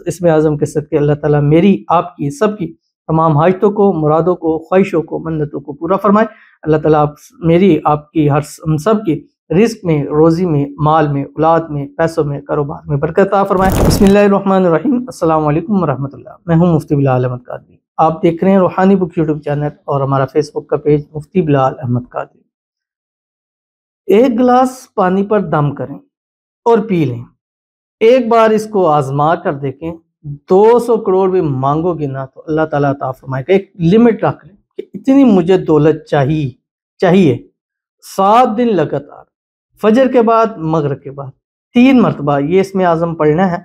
اسم اعظم کے صدقے اللہ تعالیٰ میری، آپ کی، سب کی تمام حاجتوں کو، مرادوں کو، خواہشوں کو، منتوں کو پورا فرمائے۔ اللہ تعالیٰ میری، آپ کی، ہم سب کی رزق میں، روزی میں، مال میں، اولاد میں، پیسوں میں، کاروبار میں برکت عطا فرمائے۔ بسم اللہ الرحمن الرحیم۔ السلام علیکم ورحمۃ اللہ۔ میں ہوں مفتی بلال احمد قادری۔ آپ دیکھ رہے ہیں روحانی بک یوٹیوب چینل اور ہمارا فیس بک کا پیج مفتی بلال احمد قادری۔ ایک گلاس پانی پر دم کریں اور پی لیں۔ ایک بار اس کو آزما کر دیکھیں، 200 کروڑ بھی مانگو گے نا تو اللہ تعالیٰ عطا فرمائے گا۔ ایک لمٹ رکھ لیں کہ اتنی مجھے دولت چاہیے 7 دن لگاتار، فجر کے بعد، مغرب کے بعد 3 مرتبہ یہ اسم اعظم پڑھنا ہے۔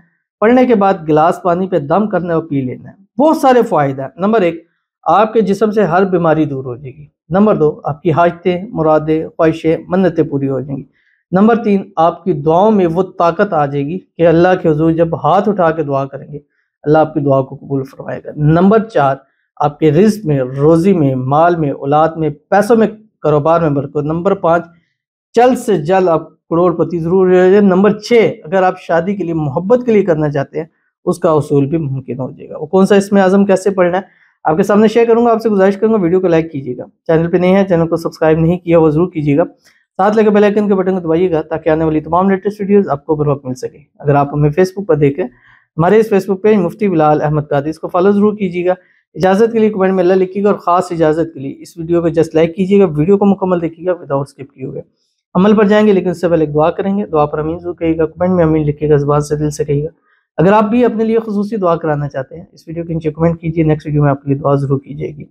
پڑھنے کے بعد گلاس پانی پہ دم کرنا ہے اور پی لینا ہے۔ بہت سارے فوائد ہیں۔ نمبر 1، آپ کے جسم سے ہر بیماری دور ہو جائے گی۔ نمبر 2، آپ کی حاجتیں، مرادیں، خواہشیں، منتیں پوری ہو جائیں گی۔ نمبر 3، آپ کی دعاؤں میں وہ طاقت آ جائے گی کہ اللہ کے حضور جب ہاتھ اٹھا کے دعا کریں گے اللہ آپ کی دعا کو قبول فرمائے گا۔ نمبر 4، آپ کے رزق میں، روزی میں، مال میں، اولاد میں، پیسوں میں، کاروبار میں برکت۔ نمبر 5، جلد سے جلد آپ کروڑ پتی ضرور ہو جائے۔ نمبر 6، اگر آپ شادی کے لیے، محبت کے لیے کرنا چاہتے ہیں اس کا حصول بھی ممکن ہو جائے گا۔ وہ کون سا اسم اعظم کیسے پڑھنا ہے آپ کے سامنے شیئر کروں گا۔ آپ سے گزارش کروں گا ویڈیو کو لائک کیجیے گا، چینل پہ نہیں ہے چینل کو سبسکرائب نہیں کیا وہ ضرور کیجیے گا، ساتھ لگے بیل آئیکن کے بٹن کو دبائیے گا تاکہ آنے والی تمام لیٹسٹ ویڈیوز آپ کو بر وقت مل سکے۔ اگر آپ ہمیں فیس بک پر دیکھیں، ہمارے اس فیس بک پیج مفتی بلال احمد قادری، اس کو فالو ضرور کیجیے گا۔ اجازت کے لیے کمنٹ میں اللہ لکھیے گا، اور خاص اجازت کے لیے اس ویڈیو کو جسٹ لائک کیجیے گا، ویڈیو کو مکمل دیکھیے گا وداؤٹ اسکپ کیے ہوئے۔ عمل پر جائیں گے لیکن اس سے پہلے ایک دعا کریں گے۔ دعا پر امین ضرور کہیے گا، کمنٹ میں امین لکھیے گا، زبان سے، دل سے کہیے گا۔ اگر آپ بھی اپنے لیے خصوصی دعا کرانا چاہتے ہیں اس ویڈیو کے نیچے کمنٹ کیجیے، نیکسٹ ویڈیو میں آپ کے لیے دعا ضرور کی جائے گی۔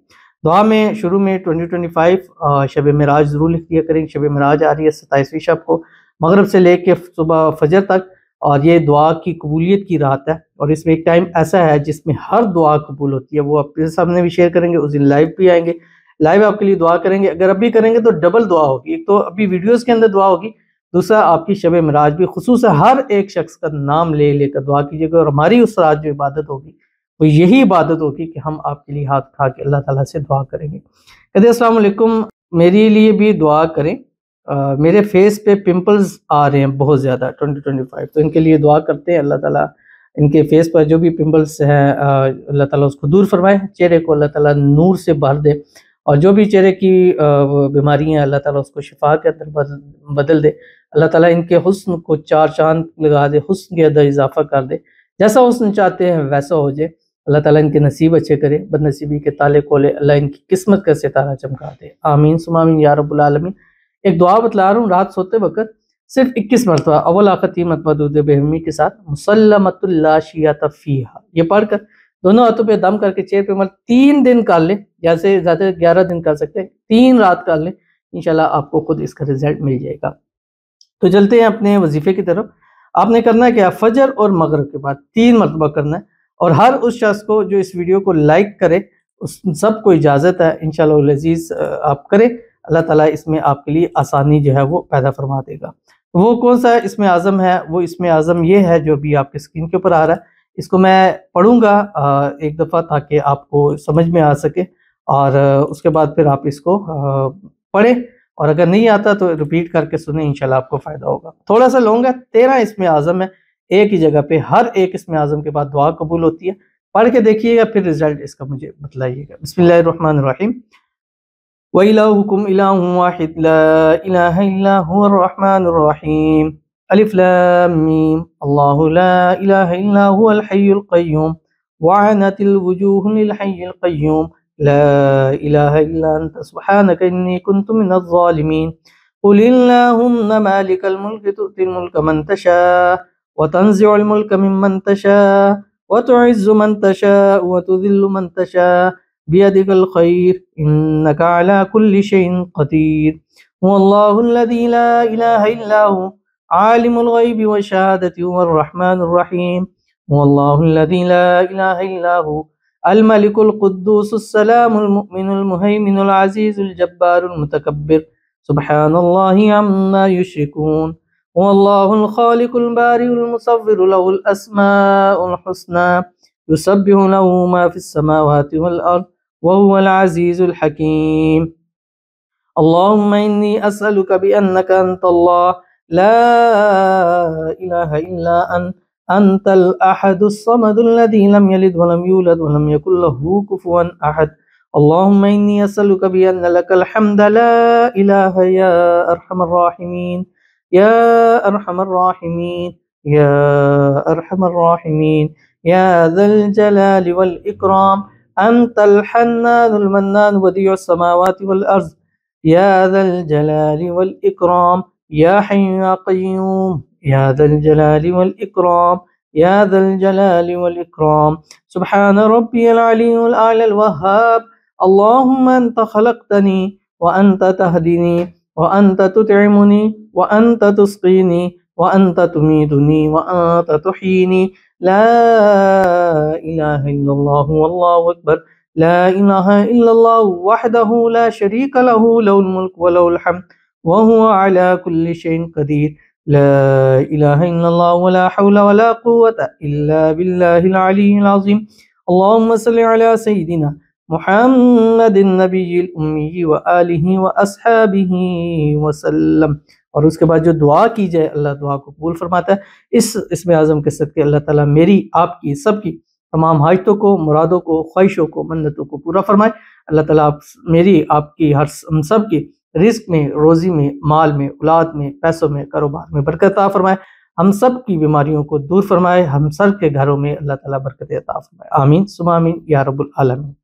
دعا میں شروع میں 2025 شب معراج ضرور لکھ دیا کریں۔ شب معراج آ رہی ہے 27ویں شب کو، مغرب سے لے کے صبح فجر تک، اور یہ دعا کی قبولیت کی رات ہے، اور اس میں ایک ٹائم ایسا ہے جس میں ہر دعا قبول ہوتی ہے۔ وہ آپ کے سامنے بھی شیئر کریں گے، اس دن لائیو بھی آئیں گے، لائیو آپ کے لیے دعا کریں گے۔ اگر ابھی کریں گے تو ڈبل دعا ہوگی، ایک تو ابھی ویڈیوز کے اندر دعا ہوگی، دوسرا آپ کی شب معراج بھی خصوصاً ہر ایک شخص کا نام لے لے کر دعا کیجیے گا، اور ہماری اس رات جو عبادت ہوگی وہ یہی عبادت ہوگی کہ ہم آپ کے لیے ہاتھ اٹھا کے اللہ تعالیٰ سے دعا کریں گے۔ کہتے السلام علیکم، میرے لیے بھی دعا کریں، میرے فیس پہ پمپلز آ رہے ہیں بہت زیادہ 2025، تو ان کے لیے دعا کرتے ہیں اللہ تعالیٰ ان کے فیس پر جو بھی پمپلز ہیں اللہ تعالیٰ اس کو دور فرمائے، چہرے کو اللہ تعالیٰ نور سے بھر دے، اور جو بھی چہرے کی بیماریاں اللہ تعالیٰ اس کو شفا کے اندر بدل دے۔ اللہ تعالیٰ ان کے حسن کو 4 چاند لگا دے، حسن کے اندر اضافہ کر دے، جیسا حسن چاہتے ہیں ویسا ہو جائے۔ اللہ تعالیٰ ان کے نصیب اچھے کرے، بد نصیبی کے تالے کھولے، اللہ ان کی قسمت کا ستارہ چمکا دے۔ آمین ثم آمین یا رب العالمین۔ ایک دعا بتلا رہا ہوں، رات سوتے وقت صرف 21 مرتبہ اول آخر 3 مرتبہ درود بہمی کے ساتھ مسلمۃ لا شیۃ فیہا، یہ پڑھ کر دونوں ہاتھوں پہ دم کر کے چہرے پہ 3 دن کر لیں، جیسے زیادہ 11 دن کر سکتے ہیں، 3 رات کر لیں، انشاءاللہ آپ کو خود اس کا رزلٹ مل جائے گا۔ تو چلتے ہیں اپنے وظیفے کی طرف۔ آپ نے کرنا ہے کہ فجر اور مغرب کے بعد 3 مرتبہ کرنا ہے، اور ہر اس شخص کو جو اس ویڈیو کو لائک کرے اس سب کو اجازت ہے، انشاءاللہ العزیز آپ کریں، اللہ تعالیٰ اس میں آپ کے لیے آسانی جو ہے وہ پیدا فرما دے گا۔ وہ کون سا اسم اعظم ہے؟ وہ اسم اعظم یہ ہے جو ابھی آپ کے اسکرین کے اوپر آ رہا ہے، اس کو میں پڑھوں گا ایک دفعہ تاکہ آپ کو سمجھ میں آ سکے، اور اس کے بعد پھر آپ اس کو پڑھیں، اور اگر نہیں آتا تو ریپیٹ کر کے سنیں، انشاءاللہ آپ کو فائدہ ہوگا۔ تھوڑا سا لونگ ہے، 13 اسم اعظم ہے ایک ہی جگہ پہ، ہر ایک اسم اعظم کے بعد دعا قبول ہوتی ہے۔ پڑھ کے دیکھیے گا، پھر رزلٹ اس کا مجھے بتلائیے گا۔ بسم اللہ الرحمن الرحیم۔ وَإِلَٰهُكُمْ إِلَٰهٌ وَاحِدٌ لَا إِلَٰهَ إِلَّا هُوَ الرَّحْمَٰنُ الرَّحِيمُ ألف لام میم اللہ لا الہ الا هو الحی القیوم وعنت الوجوہ للحی القیوم لا الہ الا انت سبحانک انی کنت من الظالمین قل اللہم مالک الملک تؤتی الملک من تشاء وتنزع الملک ممن تشاء وتعز من تشاء وتذل من تشاء بیدک الخیر انک علی کل شیء قدیر هو اللہ الذی لا الہ الا هو عالم الغیب والشہادۃ هو الرحمن الرحیم هو اللہ الذی لا الہ الا هو الملک القدوس السلام المؤمن المہیمن العزیز الجبار المتکبر سبحان اللہ عما یشرکون هو اللہ الخالق البارئ المصور له الاسماء الحسنى يسبح له ما في السماوات والارض وهو العزیز الحکیم اللہم انی اسألک بأنک انت اللہ لا الہ الا انت أنت الأحد الصمد الذي لم يلد ولم يولد ولم يكن له كفوا أحد. اللهم إني أسألك بأن لك الحمد لا إله يا أرحم الراحمين يا أرحم الراحمين يا أرحم الراحمين يا ذا الجلال والإكرام. أنت الحنان المنان بديع السماوات والأرض يا ذا الجلال والإكرام يا حي يا قيوم يا ذا الجلال والإكرام يا ذا الجلال والإكرام. سبحان ربي العلي الأعلى الوهاب. اللهم أنت خلقتني وأنت تهديني وأنت تطعمني وأنت تسقيني وأنت تميتني وأنت تحييني. لا إله إلا الله والله أكبر. لا إله إلا الله وحده لا شريك له له الملك وله الحمد وهو على كل شيء قدير. لا إله إلا الله ولا حول ولا قوة إلا بالله العلي العظيم. اللهم صل على سيدنا محمد النبی الامی وآلہ واصحابہ وسلم. اور اس کے بعد جو دعا کی جائے اللہ دعا کو قبول فرماتا ہے. اس اسم اعظم کے صدقے اللہ تعالیٰ میری آپ کی سب کی تمام حاجتوں کو مرادوں کو خواہشوں کو منتوں کو پورا فرمائے. اللہ تعالیٰ میری آپ کی ہم سب کی رزق میں روزی میں مال میں اولاد میں پیسوں میں کاروبار میں برکت عطا فرمائے. ہم سب کی بیماریوں کو دور فرمائے. ہم سب کے گھروں میں اللہ تعالیٰ برکت عطا فرمائے. آمین ثم آمین یا رب العالمین.